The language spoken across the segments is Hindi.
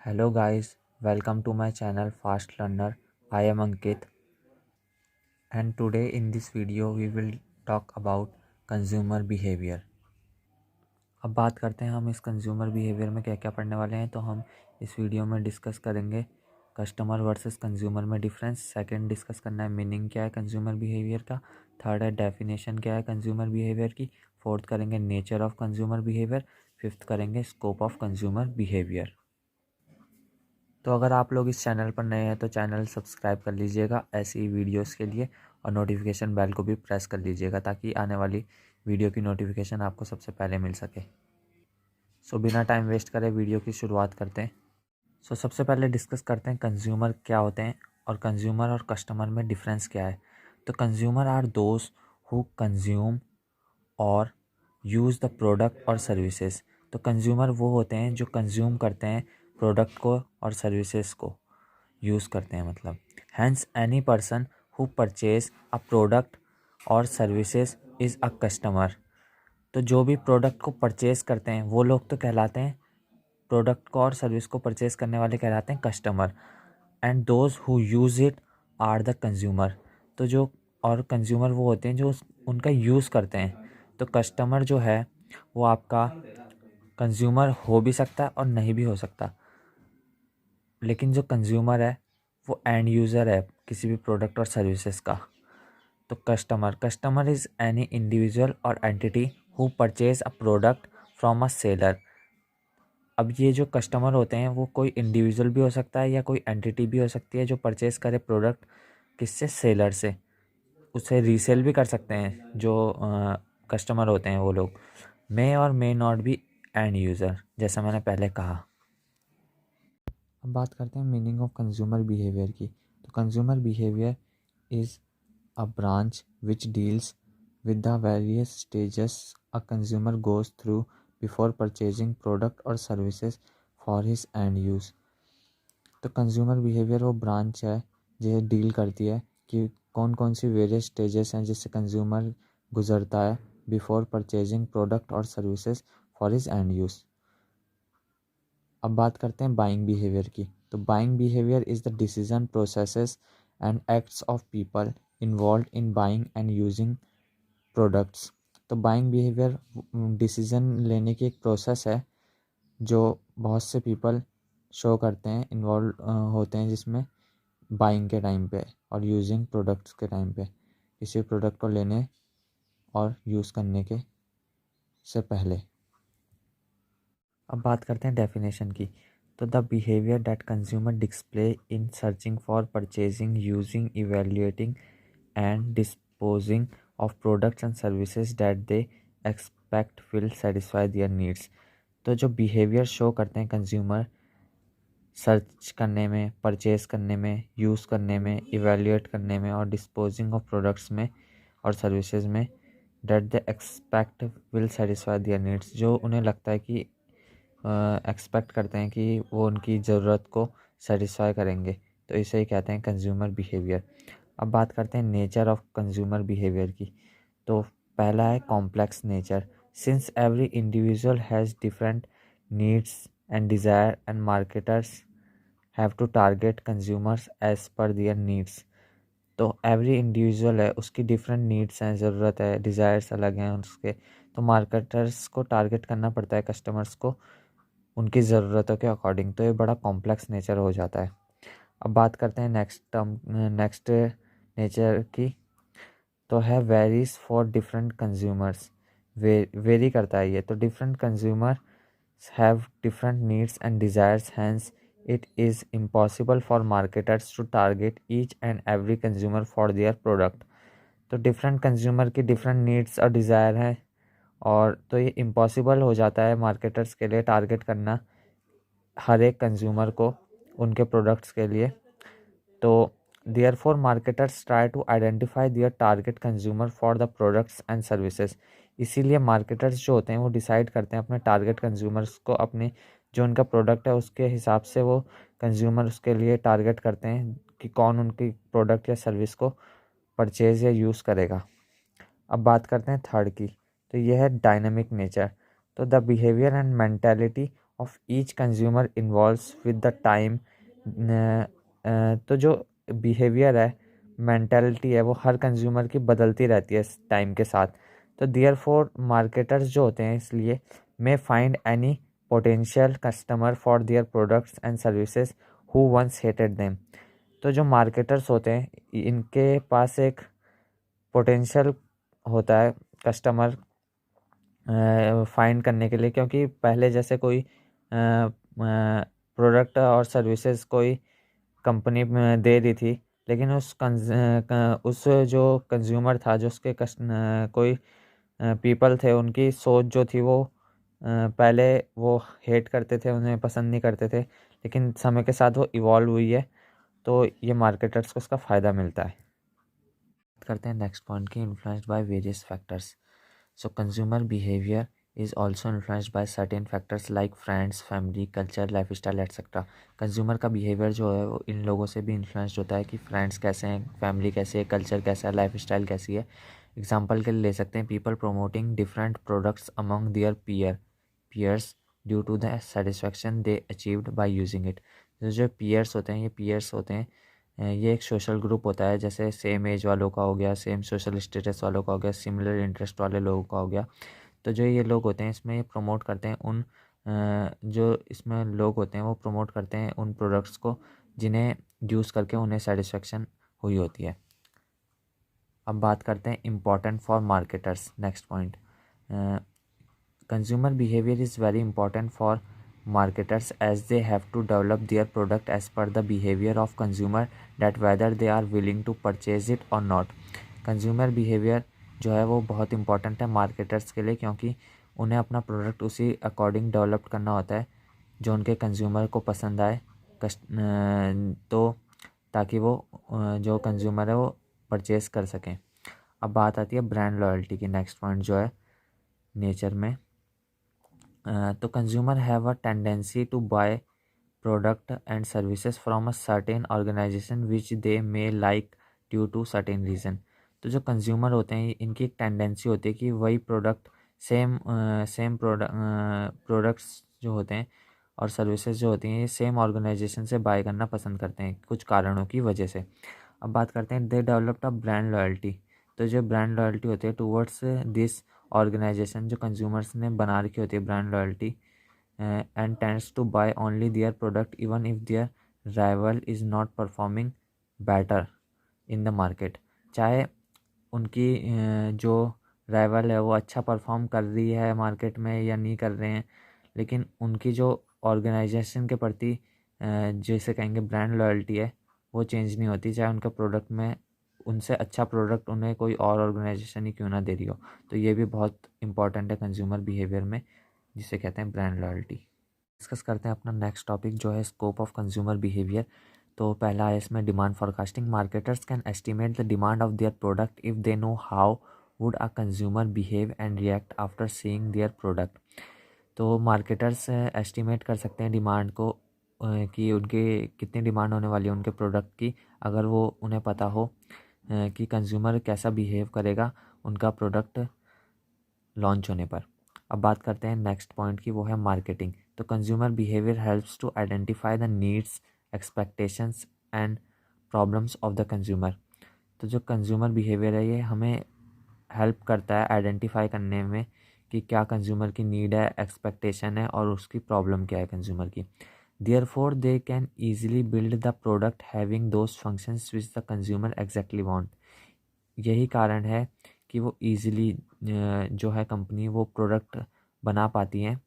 Hello guys, welcome to my channel Fast Learner. I am Ankit and today in this video we will talk about consumer behavior. अब बात करते हैं हम इस कंज्यूमर बिहेवियर में क्या क्या पढ़ने वाले हैं। तो हम इस वीडियो में डिस्कस करेंगे कस्टमर वर्सेस कंज्यूमर में डिफरेंस। सेकंड डिस्कस करना है मीनिंग क्या है कंज्यूमर बिहेवियर का। थर्ड है डेफिनेशन क्या है कंज्यूमर बिहेवियर की। फोर्थ करेंगे nature of consumer behaviour. Fifth करेंगे स्कोप ऑफ कंज्यूमर बिहेवियर। तो अगर आप लोग इस चैनल पर नए हैं तो चैनल सब्सक्राइब कर लीजिएगा ऐसी ही वीडियोस के लिए, और नोटिफिकेशन बेल को भी प्रेस कर लीजिएगा ताकि आने वाली वीडियो की नोटिफिकेशन आपको सबसे पहले मिल सके। सो बिना टाइम वेस्ट करे वीडियो की शुरुआत करते हैं। सो सबसे पहले डिस्कस करते हैं कंज्यूमर क्या होते हैं और कंज्यूमर और कस्टमर में डिफरेंस क्या है। तो consumer are those who consume और यूज़ द प्रोडक्ट और सर्विसेज। तो कंज्यूमर वो होते हैं जो कंज्यूम करते हैं प्रोडक्ट को और सर्विसेज को यूज़ करते हैं, मतलब hence any person who purchase a product और सर्विसेज इज़ अ कस्टमर। तो जो भी प्रोडक्ट को परचेज करते हैं वो लोग तो कहलाते हैं, प्रोडक्ट को और सर्विस को परचेज करने वाले कहलाते हैं customer. And those who use it are the consumer. तो जो और कंज्यूमर वो होते हैं जो उनका यूज़ करते हैं। तो कस्टमर जो है वो आपका कंज्यूमर हो भी सकता है और नहीं भी हो सकता, लेकिन जो कंज्यूमर है वो एंड यूज़र है किसी भी प्रोडक्ट और सर्विसेज का। तो कस्टमर इज़ एनी इंडिविजुअल और entity who purchase a product from a seller. अब ये जो कस्टमर होते हैं वो कोई इंडिविजुअल भी हो सकता है या कोई एंटिटी भी हो सकती है जो परचेज़ करे प्रोडक्ट किससे, सेलर से। उसे रीसेल भी कर सकते हैं जो कस्टमर होते हैं वो लोग। मे और may not be end user, जैसा मैंने पहले कहा। अब बात करते हैं मीनिंग ऑफ कंज्यूमर बिहेवियर की। तो consumer behaviour is a branch which deals with the various stages a consumer goes through before purchasing product or services for his end use। तो कंज्यूमर बिहेवियर वो ब्रांच है जो डील करती है कि कौन कौन सी वेरियस स्टेजेस हैं जिससे कंज्यूमर गुजरता है बिफोर परचेजिंग प्रोडक्ट और services for his and use. अब बात करते हैं बाइंग बिहेवियर की। तो buying behaviour is the decision processes and acts of people involve in buying and using products. तो बाइंग बिहेवियर डिसीजन लेने की एक प्रोसेस है जो बहुत से पीपल शो करते हैं, इन्वॉल्व होते हैं जिसमें बाइंग के टाइम पे और यूजिंग प्रोडक्ट्स के टाइम पे, किसी प्रोडक्ट को लेने और यूज़ करने के से पहले। अब बात करते हैं डेफिनेशन की। तो the behaviour that consumer display in searching for purchasing, using, evaluating and disposing of products and services that they expect will satisfy their needs। तो जो बिहेवियर शो करते हैं कंज्यूमर सर्च करने में, परचेज़ करने में, यूज़ करने में, इवेल्युएट करने में और डिस्पोजिंग ऑफ प्रोडक्ट्स में और सर्विसेज में, that they expect will satisfy their needs, जो उन्हें लगता है कि एक्सपेक्ट करते हैं कि वो उनकी ज़रूरत को सेटिस्फाई करेंगे। तो इसे ही कहते हैं कंज्यूमर बिहेवियर। अब बात करते हैं नेचर ऑफ कंज्यूमर बिहेवियर की। तो पहला है complex nature. Since every individual has different needs and desire and marketers have to target consumers as per their needs. तो एवरी इंडिविजुअल है, उसकी डिफरेंट नीड्स हैं, ज़रूरत है, डिज़ायर्स अलग हैं उसके। तो मार्केटर्स को टारगेट करना पड़ता है कस्टमर्स को उनकी ज़रूरतों के अकॉर्डिंग। तो ये बड़ा कॉम्प्लेक्स नेचर हो जाता है। अब बात करते हैं नेक्स्ट नेचर की। तो है varies for different consumers. Vary करता है ये। तो different consumer have different needs and desires, hence it is impossible for marketers to target each and every consumer for their product. तो डिफरेंट कंज्यूमर की डिफरेंट नीड्स और डिज़ायर हैं, और तो ये इम्पॉसिबल हो जाता है मार्केटर्स के लिए टारगेट करना हर एक कंज्यूमर को उनके प्रोडक्ट्स के लिए। तो therefore marketers try to identify their target consumer for the products and services. इसीलिए मार्केटर्स जो होते हैं वो डिसाइड करते हैं अपने टारगेट कंज्यूमर्स को, अपने जो उनका प्रोडक्ट है उसके हिसाब से वो कंज्यूमर उसके लिए टारगेट करते हैं कि कौन उनकी प्रोडक्ट या सर्विस को परचेज या यूज़ करेगा। अब बात करते हैं थर्ड की। तो यह है डायनामिक नेचर। तो the behaviour and mentality of each consumer involves with the time. तो जो बिहेवियर है, मेंटालिटी है, वो हर कंज्यूमर की बदलती रहती है टाइम के साथ। तो देयर फॉर मार्केटर्स जो होते हैं इसलिए may find any potential customer for their products and services who once hated them. तो जो मार्केटर्स होते हैं इनके पास एक पोटेंशियल होता है कस्टमर फाइंड करने के लिए, क्योंकि पहले जैसे कोई प्रोडक्ट और सर्विसेज कोई कंपनी दे रही थी, लेकिन उस जो कंज्यूमर था, जो उसके कोई पीपल थे, उनकी सोच जो थी वो पहले वो हेट करते थे, उन्हें पसंद नहीं करते थे, लेकिन समय के साथ वो इवॉल्व हुई है। तो ये मार्केटर्स को उसका फ़ायदा मिलता है। करते हैं नेक्स्ट पॉइंट की, influenced by various factors. So consumer behaviour is also influenced by certain factors like friends, family, culture, lifestyle etc. Consumer का बिहेवियर जो है वो इन लोगों से भी इन्फ्लुएंस्ड होता है कि फ्रेंड्स कैसे हैं, फैमिली कैसे है, कल्चर कैसा है, लाइफस्टाइल कैसी है। एग्जांपल के लिए ले सकते हैं people promoting different products among their peers due to the satisfaction they achieved by using it. जो पीयर्स होते हैं, ये पीयर्स होते हैं, ये एक सोशल ग्रुप होता है, जैसे सेम एज वालों का हो गया, सेम सोशल स्टेटस वालों का हो गया, सिमिलर इंटरेस्ट वाले लोगों का हो गया। तो जो ये लोग होते हैं इसमें प्रमोट करते हैं जो इसमें लोग होते हैं वो प्रमोट करते हैं उन प्रोडक्ट्स को जिन्हें यूज़ करके उन्हें सेटिस्फेक्शन हुई होती है। अब बात करते हैं important for marketers. Next point, consumer behaviour is very important for marketers as they have to develop their product as per the behavior of consumer that whether they are willing to purchase it or not। Consumer behaviour जो है वो बहुत इंपॉर्टेंट है मार्केटर्स के लिए, क्योंकि उन्हें अपना प्रोडक्ट उसी अकॉर्डिंग डेवलप करना होता है जो उनके कंज्यूमर को पसंद आए, तो ताकि वो जो कंज्यूमर है वो परचेज़ कर सकें। अब बात आती है ब्रांड लॉयल्टी की। नेक्स्ट पॉइंट जो है नेचर में, तो consumer have a tendency to buy product and services from a certain organization which they may like due to certain reason. तो जो कंज्यूमर होते हैं इनकी एक टेंडेंसी होती है कि वही प्रोडक्ट सेम प्रोडक्ट्स जो होते हैं और सर्विसेज जो होती हैं ये सेम ऑर्गेनाइजेशन से बाय करना पसंद करते हैं कुछ कारणों की वजह से। अब बात करते हैं they developed a brand loyalty. तो जो ब्रांड लॉयल्टी होती है टूवर्ड्स दिस ऑर्गेनाइजेशन, जो कंज्यूमर्स ने बना रखी होती है brand loyalty, and tends to buy only their product even if their rival is not performing better in the market. चाहे उनकी जो राइवल है वो अच्छा परफॉर्म कर रही है मार्केट में या नहीं कर रहे हैं, लेकिन उनकी जो ऑर्गेनाइजेशन के प्रति जैसे कहेंगे ब्रांड लॉयल्टी है वो चेंज नहीं होती, चाहे उनका प्रोडक्ट में उनसे अच्छा प्रोडक्ट उन्हें कोई और ऑर्गेनाइजेशन ही क्यों ना दे रही हो। तो ये भी बहुत इंपॉर्टेंट है कंज्यूमर बिहेवियर में, जिसे कहते हैं ब्रांड लॉयल्टी। डिस्कस करते हैं अपना नेक्स्ट टॉपिक जो है स्कोप ऑफ कंज्यूमर बिहेवियर। तो पहला है इसमें demand forecasting. Marketers can estimate the demand of their product if they know how would a consumer behave and react after seeing there product. तो मार्केटर्स एस्टिमेट कर सकते हैं डिमांड को कि उनके कितनी डिमांड होने वाली है उनके प्रोडक्ट की, अगर वो उन्हें पता हो कि कंज्यूमर कैसा बिहेव करेगा उनका प्रोडक्ट लॉन्च होने पर। अब बात करते हैं नेक्स्ट पॉइंट की, वो है मार्केटिंग। तो consumer behaviour helps to identify the needs, expectations and problems of the consumer. तो जो कंज्यूमर बिहेवियर है ये हमें हेल्प करता है आइडेंटिफाई करने में कि क्या कंज्यूमर की नीड है, एक्सपेक्टेशन है और उसकी प्रॉब्लम क्या है कंज्यूमर की। Therefore they can easily build the product having those functions which the consumer exactly want. यही कारण है कि वो ईजिली जो है कंपनी वो प्रोडक्ट बना पाती हैं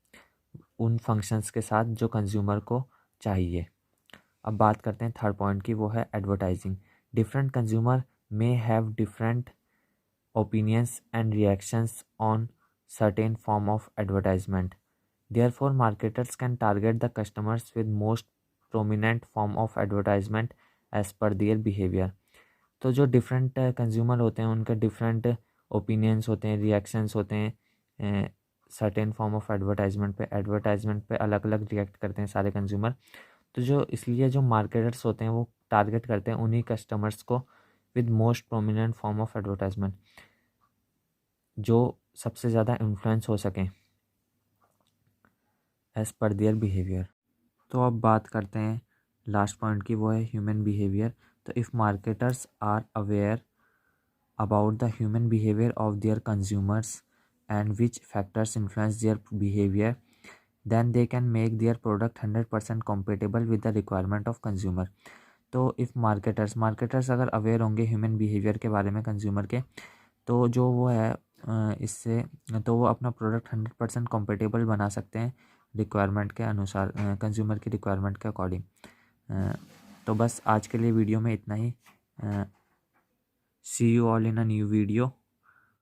उन फंक्शंस के साथ जो कंज्यूमर को चाहिए। अब बात करते हैं थर्ड पॉइंट की, वो है advertising. Different consumer may have different opinions and reactions on certain form of advertisement. Therefore, marketers can target the customers with most prominent form of advertisement as per their behavior. तो जो डिफरेंट कंज्यूमर होते हैं उनके डिफरेंट ओपिनियंस होते हैं, रिएक्शंस होते हैं सर्टेन फॉर्म ऑफ एडवर्टाइजमेंट पे अलग अलग रिएक्ट करते हैं सारे कंज्यूमर। तो जो इसलिए जो मार्केटर्स होते हैं वो टारगेट करते हैं उन्हीं कस्टमर्स को with most prominent form of advertisement, जो सबसे ज़्यादा इन्फ्लुएंस हो सकें एज पर देयर बिहेवियर। तो अब बात करते हैं लास्ट पॉइंट की, वो है ह्यूमन बिहेवियर। तो if marketers are aware about the human behavior of their consumers and which factors influence their behavior, then they can make their product 100% compatible with the requirement of consumer। तो इफ़ मार्केटर्स अगर अवेयर होंगे ह्यूमन बिहेवियर के बारे में कंज्यूमर के, तो जो वो है इससे तो वो अपना प्रोडक्ट 100% कॉम्पेटेबल बना सकते हैं रिक्वायरमेंट के अनुसार, कंज्यूमर की रिक्वायरमेंट के अकॉर्डिंग। तो बस आज के लिए वीडियो में इतना ही। See you all in a new video.